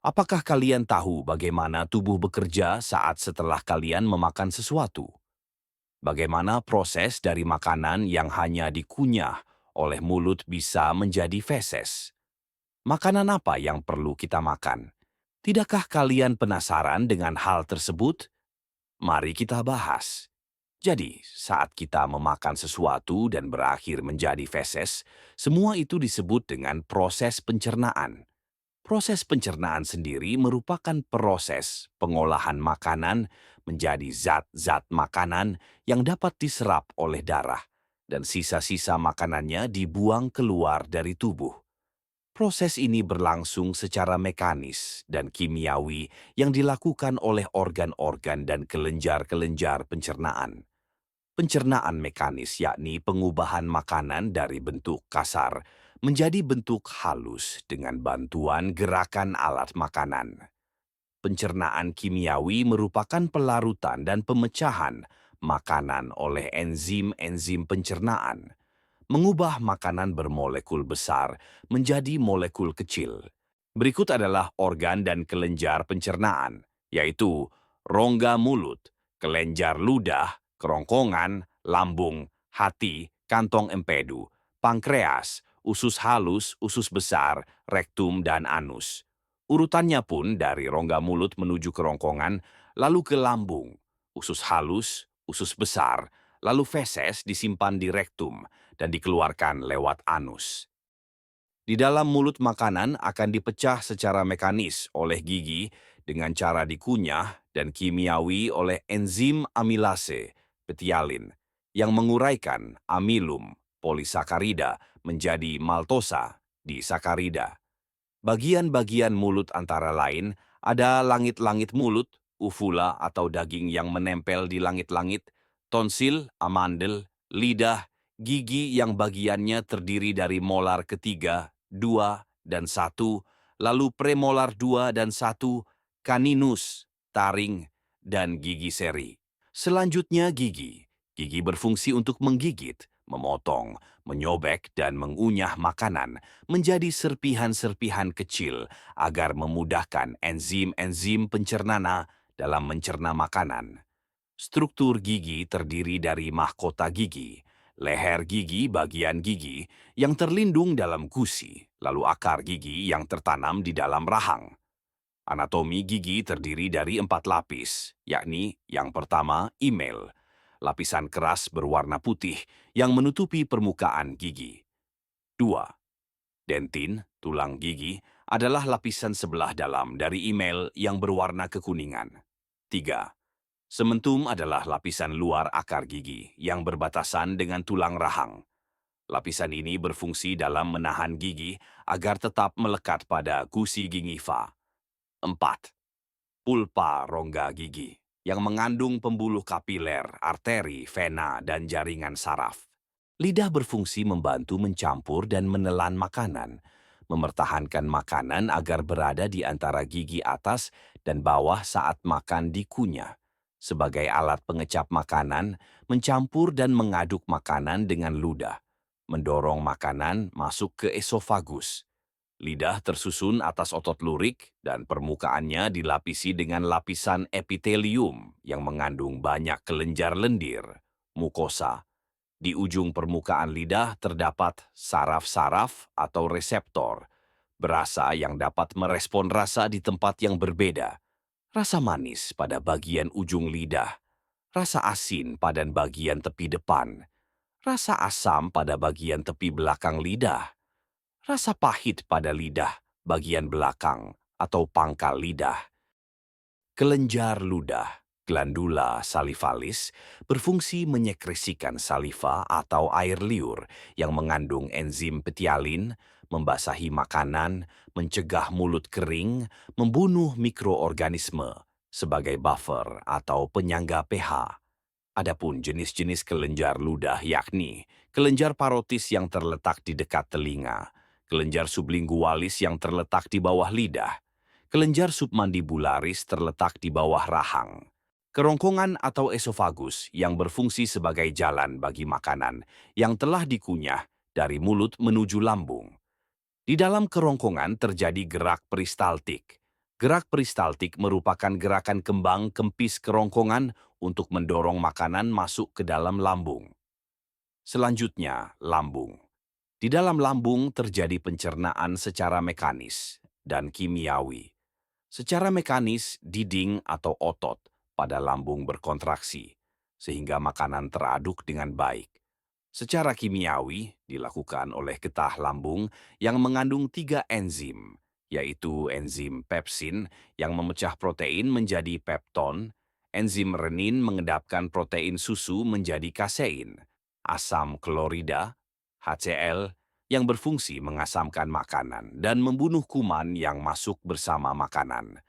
Apakah kalian tahu bagaimana tubuh bekerja saat setelah kalian memakan sesuatu? Bagaimana proses dari makanan yang hanya dikunyah oleh mulut bisa menjadi feses? Makanan apa yang perlu kita makan? Tidakkah kalian penasaran dengan hal tersebut? Mari kita bahas. Jadi, saat kita memakan sesuatu dan berakhir menjadi feses, semua itu disebut dengan proses pencernaan. Proses pencernaan sendiri merupakan proses pengolahan makanan menjadi zat-zat makanan yang dapat diserap oleh darah, dan sisa-sisa makanannya dibuang keluar dari tubuh. Proses ini berlangsung secara mekanis dan kimiawi yang dilakukan oleh organ-organ dan kelenjar-kelenjar pencernaan. Pencernaan mekanis yakni pengubahan makanan dari bentuk kasar menjadi bentuk halus dengan bantuan gerakan alat makanan. Pencernaan kimiawi merupakan pelarutan dan pemecahan makanan oleh enzim-enzim pencernaan, mengubah makanan bermolekul besar menjadi molekul kecil. Berikut adalah organ dan kelenjar pencernaan, yaitu rongga mulut, kelenjar ludah, kerongkongan, lambung, hati, kantong empedu, pankreas, usus halus, usus besar, rektum, dan anus. Urutannya pun dari rongga mulut menuju kerongkongan, lalu ke lambung, usus halus, usus besar, lalu feses disimpan di rektum dan dikeluarkan lewat anus. Di dalam mulut makanan akan dipecah secara mekanis oleh gigi dengan cara dikunyah dan kimiawi oleh enzim amilase, petialin, yang menguraikan amilum, polisakarida menjadi maltosa, disakarida. Bagian-bagian mulut antara lain ada langit-langit mulut, uvula atau daging yang menempel di langit-langit, tonsil, amandel, lidah, gigi yang bagiannya terdiri dari molar ketiga, 2, dan 1, lalu premolar 2 dan 1, kaninus, taring, dan gigi seri. Selanjutnya gigi. Gigi berfungsi untuk menggigit, memotong, menyobek, dan mengunyah makanan menjadi serpihan-serpihan kecil agar memudahkan enzim-enzim pencernana dalam mencerna makanan. Struktur gigi terdiri dari mahkota gigi, leher gigi bagian gigi yang terlindung dalam gusi, lalu akar gigi yang tertanam di dalam rahang. Anatomi gigi terdiri dari 4 lapis, yakni yang pertama email, lapisan keras berwarna putih yang menutupi permukaan gigi. 2. Dentin, tulang gigi, adalah lapisan sebelah dalam dari email yang berwarna kekuningan. 3. Sementum adalah lapisan luar akar gigi yang berbatasan dengan tulang rahang. Lapisan ini berfungsi dalam menahan gigi agar tetap melekat pada gusi gingiva. 4. Pulpa rongga gigi yang mengandung pembuluh kapiler, arteri, vena, dan jaringan saraf. Lidah berfungsi membantu mencampur dan menelan makanan, mempertahankan makanan agar berada di antara gigi atas dan bawah saat makan dikunyah. Sebagai alat pengecap makanan, mencampur dan mengaduk makanan dengan ludah, mendorong makanan masuk ke esofagus. Lidah tersusun atas otot lurik dan permukaannya dilapisi dengan lapisan epitelium yang mengandung banyak kelenjar lendir, mukosa. Di ujung permukaan lidah terdapat saraf-saraf atau reseptor, berasa yang dapat merespon rasa di tempat yang berbeda. Rasa manis pada bagian ujung lidah, rasa asin pada bagian tepi depan, rasa asam pada bagian tepi belakang lidah, rasa pahit pada lidah bagian belakang atau pangkal lidah. Kelenjar ludah, glandula salivalis, berfungsi menyekresikan saliva atau air liur yang mengandung enzim petialin, membasahi makanan, mencegah mulut kering, membunuh mikroorganisme sebagai buffer atau penyangga pH. Adapun jenis-jenis kelenjar ludah yakni kelenjar parotis yang terletak di dekat telinga, kelenjar sublingualis yang terletak di bawah lidah, kelenjar submandibularis terletak di bawah rahang, kerongkongan atau esofagus yang berfungsi sebagai jalan bagi makanan yang telah dikunyah dari mulut menuju lambung. Di dalam kerongkongan terjadi gerak peristaltik. Gerak peristaltik merupakan gerakan kembang kempis kerongkongan untuk mendorong makanan masuk ke dalam lambung. Selanjutnya, lambung. Di dalam lambung terjadi pencernaan secara mekanis dan kimiawi. Secara mekanis, dinding atau otot pada lambung berkontraksi, sehingga makanan teraduk dengan baik. Secara kimiawi, dilakukan oleh getah lambung yang mengandung 3 enzim, yaitu enzim pepsin yang memecah protein menjadi pepton, enzim renin mengendapkan protein susu menjadi kasein, asam klorida, HCl, yang berfungsi mengasamkan makanan dan membunuh kuman yang masuk bersama makanan.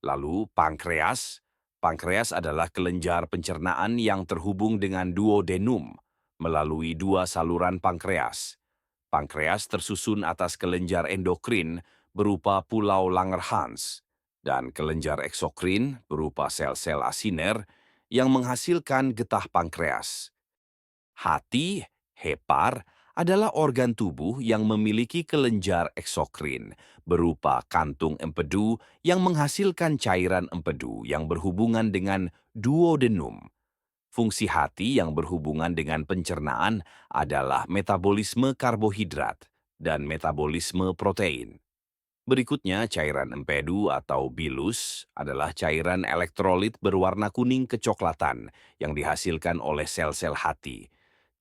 Lalu pankreas. Pankreas adalah kelenjar pencernaan yang terhubung dengan duodenum melalui 2 saluran pankreas. Pankreas tersusun atas kelenjar endokrin berupa pulau Langerhans dan kelenjar eksokrin berupa sel-sel asiner yang menghasilkan getah pankreas. Hati, hepar, adalah organ tubuh yang memiliki kelenjar eksokrin berupa kantung empedu yang menghasilkan cairan empedu yang berhubungan dengan duodenum. Fungsi hati yang berhubungan dengan pencernaan adalah metabolisme karbohidrat dan metabolisme protein. Berikutnya, cairan empedu atau bilus adalah cairan elektrolit berwarna kuning kecoklatan yang dihasilkan oleh sel-sel hati.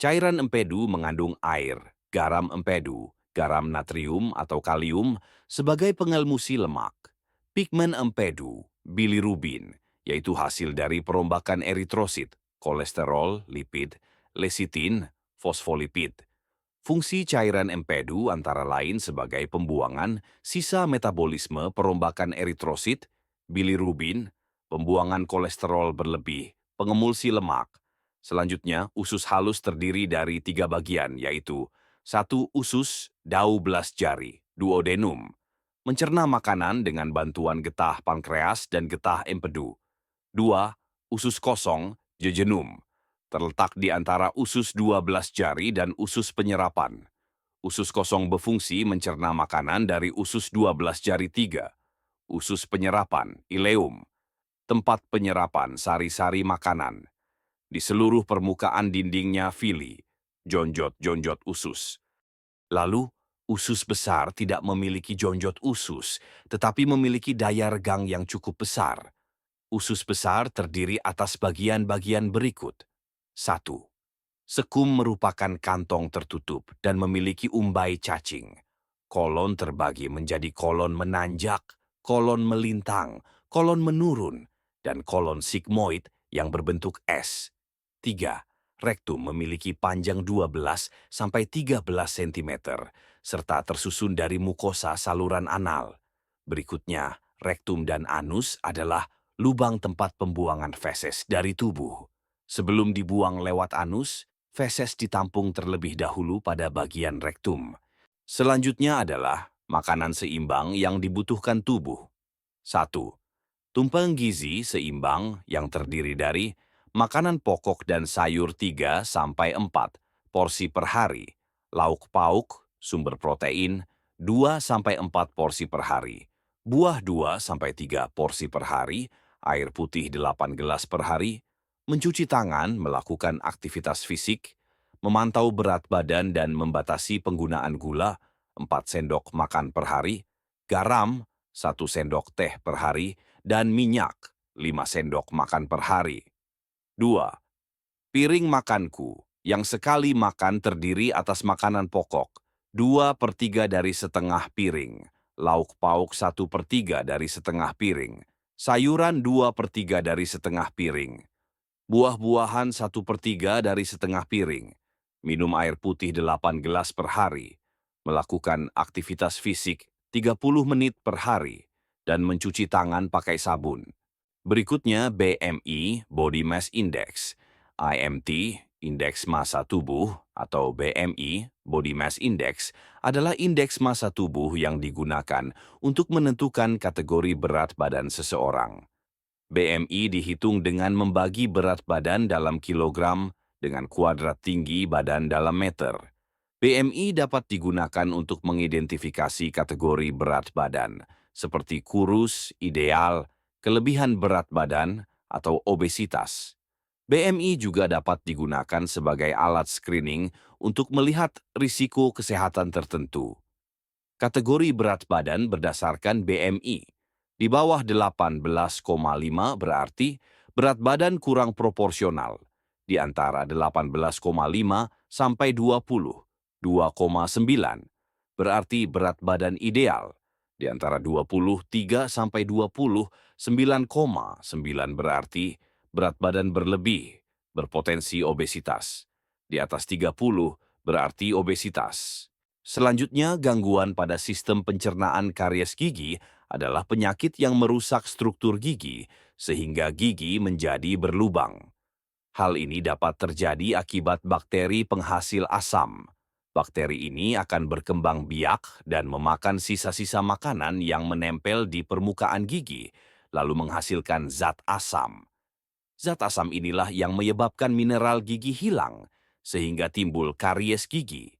Cairan empedu mengandung air, garam empedu, garam natrium atau kalium sebagai pengelmusi lemak. Pigmen empedu, bilirubin, yaitu hasil dari perombakan eritrosit, kolesterol, lipid, lesitin, fosfolipid. Fungsi cairan empedu antara lain sebagai pembuangan sisa metabolisme perombakan eritrosit, bilirubin, pembuangan kolesterol berlebih, pengemulsi lemak. Selanjutnya, usus halus terdiri dari 3 bagian, yaitu 1. Usus dau belas jari, duodenum, mencerna makanan dengan bantuan getah pankreas dan getah empedu. 2. Usus kosong, jejunum, terletak di antara usus 12 jari dan usus penyerapan. Usus kosong berfungsi mencerna makanan dari usus 12 jari 3. Usus penyerapan, ileum, tempat penyerapan sari-sari makanan. Di seluruh permukaan dindingnya fili, jonjot-jonjot usus. Lalu, usus besar tidak memiliki jonjot usus, tetapi memiliki daya regang yang cukup besar. Usus besar terdiri atas bagian-bagian berikut. 1. Sekum merupakan kantong tertutup dan memiliki umbai cacing. Kolon terbagi menjadi kolon menanjak, kolon melintang, kolon menurun, dan kolon sigmoid yang berbentuk S. 3. Rektum memiliki panjang 12-13 cm, serta tersusun dari mukosa saluran anal. Berikutnya, rektum dan anus adalah lubang tempat pembuangan feses dari tubuh. Sebelum dibuang lewat anus, feses ditampung terlebih dahulu pada bagian rektum. Selanjutnya adalah makanan seimbang yang dibutuhkan tubuh. 1. Tumpeng gizi seimbang yang terdiri dari makanan pokok dan sayur 3-4 porsi per hari, lauk pauk, sumber protein 2-4 porsi per hari, buah 2-3 porsi per hari, air putih 8 gelas per hari, mencuci tangan, melakukan aktivitas fisik, memantau berat badan dan membatasi penggunaan gula 4 sendok makan per hari, garam 1 sendok teh per hari, dan minyak 5 sendok makan per hari. 2. Piring makanku, yang sekali makan terdiri atas makanan pokok, 2/3 dari setengah piring, lauk pauk 1/3 dari setengah piring, sayuran 2/3 dari setengah piring, buah-buahan 1/3 dari setengah piring, minum air putih 8 gelas per hari, melakukan aktivitas fisik 30 menit per hari, dan mencuci tangan pakai sabun. Berikutnya BMI, Body Mass Index, IMT, Indeks Massa Tubuh, atau BMI, Body Mass Index, adalah indeks massa tubuh yang digunakan untuk menentukan kategori berat badan seseorang. BMI dihitung dengan membagi berat badan dalam kilogram dengan kuadrat tinggi badan dalam meter. BMI dapat digunakan untuk mengidentifikasi kategori berat badan, seperti kurus, ideal, kelebihan berat badan, atau obesitas. BMI juga dapat digunakan sebagai alat screening untuk melihat risiko kesehatan tertentu. Kategori berat badan berdasarkan BMI. Di bawah 18,5 berarti berat badan kurang proporsional. Di antara 18,5 sampai 20, 2,9 berarti berat badan ideal. Di antara 23 sampai 20, 9,9 berarti berat badan berlebih, berpotensi obesitas. Di atas 30 berarti obesitas. Selanjutnya, gangguan pada sistem pencernaan karies gigi adalah penyakit yang merusak struktur gigi sehingga gigi menjadi berlubang. Hal ini dapat terjadi akibat bakteri penghasil asam. Bakteri ini akan berkembang biak dan memakan sisa-sisa makanan yang menempel di permukaan gigi, lalu menghasilkan zat asam. Zat asam inilah yang menyebabkan mineral gigi hilang, sehingga timbul karies gigi.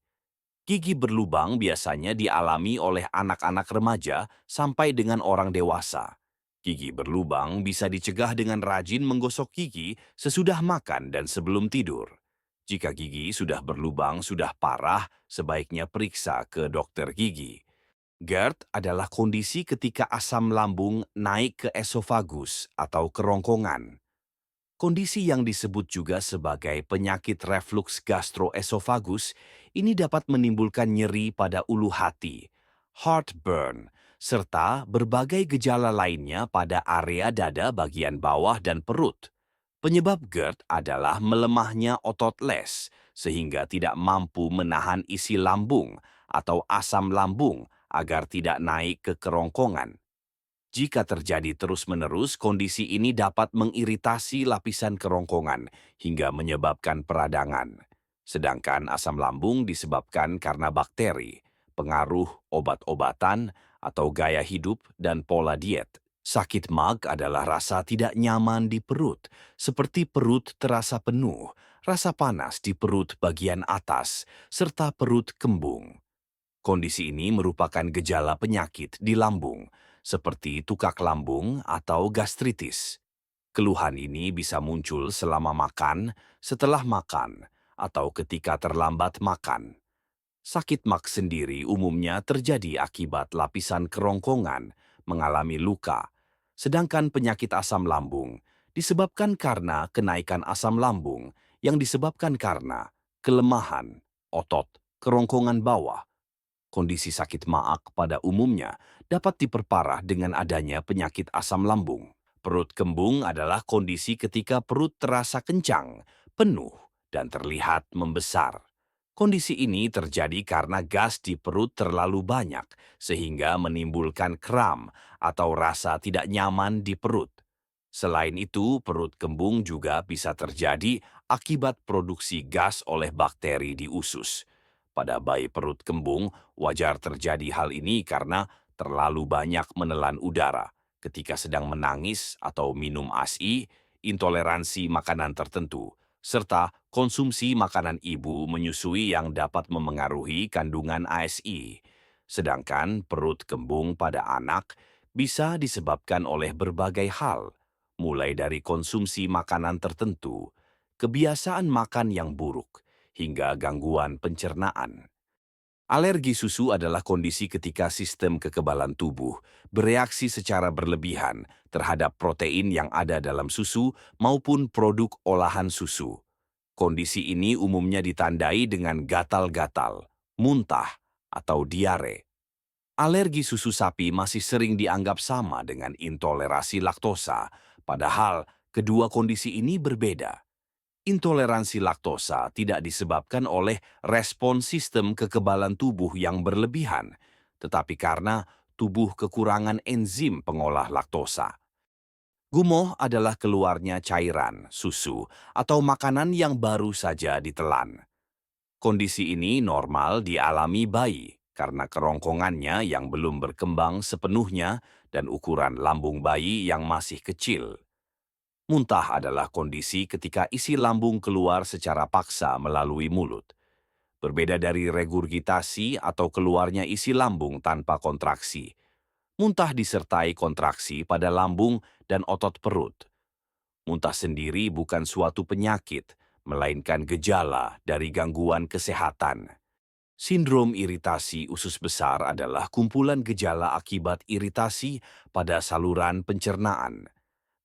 Gigi berlubang biasanya dialami oleh anak-anak remaja sampai dengan orang dewasa. Gigi berlubang bisa dicegah dengan rajin menggosok gigi sesudah makan dan sebelum tidur. Jika gigi sudah berlubang sudah parah, sebaiknya periksa ke dokter gigi. GERD adalah kondisi ketika asam lambung naik ke esofagus atau kerongkongan. Kondisi yang disebut juga sebagai penyakit refluks gastroesofagus ini dapat menimbulkan nyeri pada ulu hati, heartburn, serta berbagai gejala lainnya pada area dada bagian bawah dan perut. Penyebab GERD adalah melemahnya otot les, sehingga tidak mampu menahan isi lambung atau asam lambung agar tidak naik ke kerongkongan. Jika terjadi terus-menerus, kondisi ini dapat mengiritasi lapisan kerongkongan hingga menyebabkan peradangan. Sedangkan asam lambung disebabkan karena bakteri, pengaruh obat-obatan, atau gaya hidup dan pola diet. Sakit mag adalah rasa tidak nyaman di perut, seperti perut terasa penuh, rasa panas di perut bagian atas, serta perut kembung. Kondisi ini merupakan gejala penyakit di lambung, seperti tukak lambung atau gastritis. Keluhan ini bisa muncul selama makan, setelah makan, atau ketika terlambat makan. Sakit mak sendiri umumnya terjadi akibat lapisan kerongkongan mengalami luka, sedangkan penyakit asam lambung disebabkan karena kenaikan asam lambung yang disebabkan karena kelemahan otot kerongkongan bawah. Kondisi sakit maag pada umumnya dapat diperparah dengan adanya penyakit asam lambung. Perut kembung adalah kondisi ketika perut terasa kencang, penuh, dan terlihat membesar. Kondisi ini terjadi karena gas di perut terlalu banyak, sehingga menimbulkan kram atau rasa tidak nyaman di perut. Selain itu, perut kembung juga bisa terjadi akibat produksi gas oleh bakteri di usus. Pada bayi perut kembung, wajar terjadi hal ini karena terlalu banyak menelan udara ketika sedang menangis atau minum ASI, intoleransi makanan tertentu, serta konsumsi makanan ibu menyusui yang dapat memengaruhi kandungan ASI. Sedangkan perut kembung pada anak bisa disebabkan oleh berbagai hal, mulai dari konsumsi makanan tertentu, kebiasaan makan yang buruk, hingga gangguan pencernaan. Alergi susu adalah kondisi ketika sistem kekebalan tubuh bereaksi secara berlebihan terhadap protein yang ada dalam susu maupun produk olahan susu. Kondisi ini umumnya ditandai dengan gatal-gatal, muntah, atau diare. Alergi susu sapi masih sering dianggap sama dengan intolerasi laktosa, padahal kedua kondisi ini berbeda. Intoleransi laktosa tidak disebabkan oleh respon sistem kekebalan tubuh yang berlebihan, tetapi karena tubuh kekurangan enzim pengolah laktosa. Gumoh adalah keluarnya cairan, susu, atau makanan yang baru saja ditelan. Kondisi ini normal dialami bayi karena kerongkongannya yang belum berkembang sepenuhnya dan ukuran lambung bayi yang masih kecil. Muntah adalah kondisi ketika isi lambung keluar secara paksa melalui mulut. Berbeda dari regurgitasi atau keluarnya isi lambung tanpa kontraksi. Muntah disertai kontraksi pada lambung dan otot perut. Muntah sendiri bukan suatu penyakit, melainkan gejala dari gangguan kesehatan. Sindrom iritasi usus besar adalah kumpulan gejala akibat iritasi pada saluran pencernaan.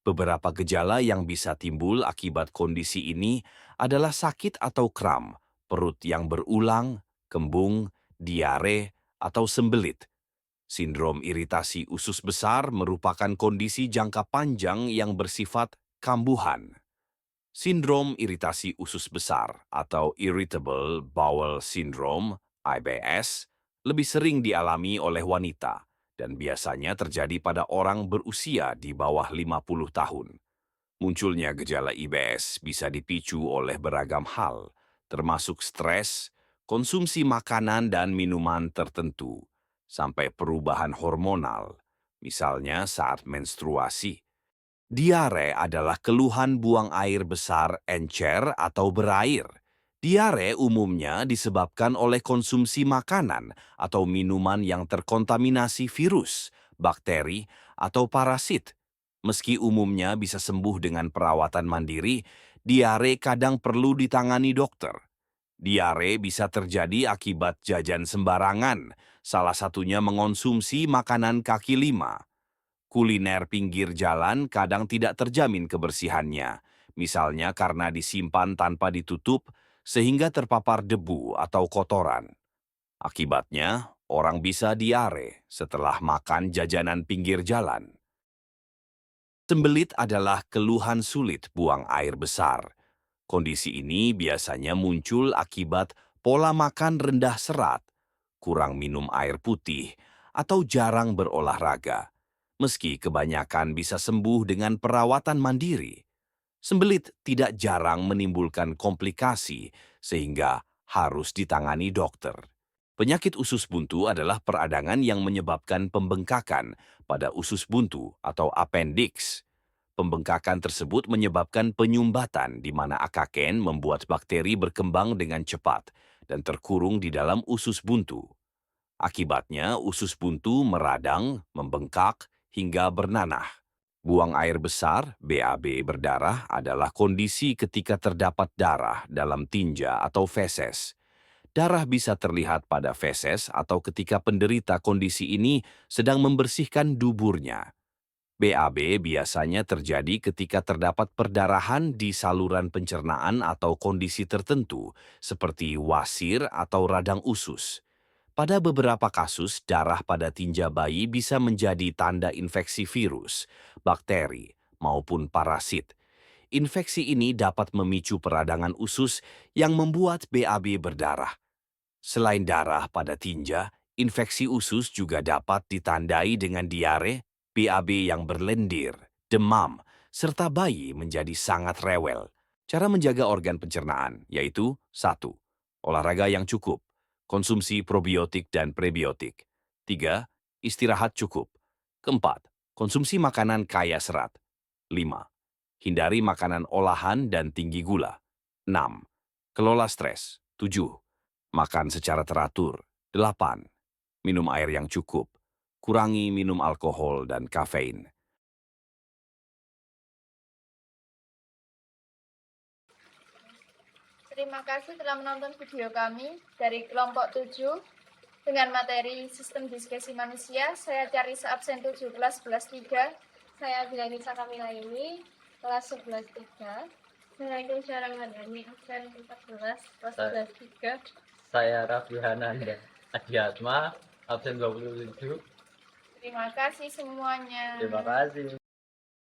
Beberapa gejala yang bisa timbul akibat kondisi ini adalah sakit atau kram, perut yang berulang, kembung, diare, atau sembelit. Sindrom iritasi usus besar merupakan kondisi jangka panjang yang bersifat kambuhan. Sindrom iritasi usus besar atau Irritable Bowel Syndrome (IBS) lebih sering dialami oleh wanita dan biasanya terjadi pada orang berusia di bawah 50 tahun. Munculnya gejala IBS bisa dipicu oleh beragam hal, termasuk stres, konsumsi makanan dan minuman tertentu, sampai perubahan hormonal, misalnya saat menstruasi. Diare adalah keluhan buang air besar encer atau berair. Diare umumnya disebabkan oleh konsumsi makanan atau minuman yang terkontaminasi virus, bakteri, atau parasit. Meski umumnya bisa sembuh dengan perawatan mandiri, diare kadang perlu ditangani dokter. Diare bisa terjadi akibat jajan sembarangan, salah satunya mengonsumsi makanan kaki lima. Kuliner pinggir jalan kadang tidak terjamin kebersihannya, misalnya karena disimpan tanpa ditutup sehingga terpapar debu atau kotoran. Akibatnya, orang bisa diare setelah makan jajanan pinggir jalan. Sembelit adalah keluhan sulit buang air besar. Kondisi ini biasanya muncul akibat pola makan rendah serat, kurang minum air putih, atau jarang berolahraga. Meski kebanyakan bisa sembuh dengan perawatan mandiri, sembelit tidak jarang menimbulkan komplikasi sehingga harus ditangani dokter. Penyakit usus buntu adalah peradangan yang menyebabkan pembengkakan pada usus buntu atau appendix. Pembengkakan tersebut menyebabkan penyumbatan di mana akaken membuat bakteri berkembang dengan cepat dan terkurung di dalam usus buntu. Akibatnya, usus buntu meradang, membengkak, hingga bernanah. Buang air besar, BAB berdarah, adalah kondisi ketika terdapat darah dalam tinja atau feses. Darah bisa terlihat pada feses atau ketika penderita kondisi ini sedang membersihkan duburnya. BAB biasanya terjadi ketika terdapat perdarahan di saluran pencernaan atau kondisi tertentu, seperti wasir atau radang usus. Pada beberapa kasus, darah pada tinja bayi bisa menjadi tanda infeksi virus, bakteri, maupun parasit. Infeksi ini dapat memicu peradangan usus yang membuat BAB berdarah. Selain darah pada tinja, infeksi usus juga dapat ditandai dengan diare, BAB yang berlendir, demam, serta bayi menjadi sangat rewel. Cara menjaga organ pencernaan yaitu 1. Olahraga yang cukup, konsumsi probiotik dan prebiotik. 3. Istirahat cukup. Keempat, konsumsi makanan kaya serat. 5. Hindari makanan olahan dan tinggi gula. 6. Kelola stres. 7. Makan secara teratur. 8. Minum air yang cukup. Kurangi minum alkohol dan kafein. Terima kasih telah menonton video kami dari kelompok 7 dengan materi Sistem Diskresi Manusia. Saya Carissa absen 7 kelas 11.3. Saya Bilanisa Kamila ini kelas 11.3. Saya Keisha Ramadhani absen 14 kelas Saya- 11.3. Saya Raffi Hananda Adiatma, absen 27. Terima kasih semuanya. Terima kasih.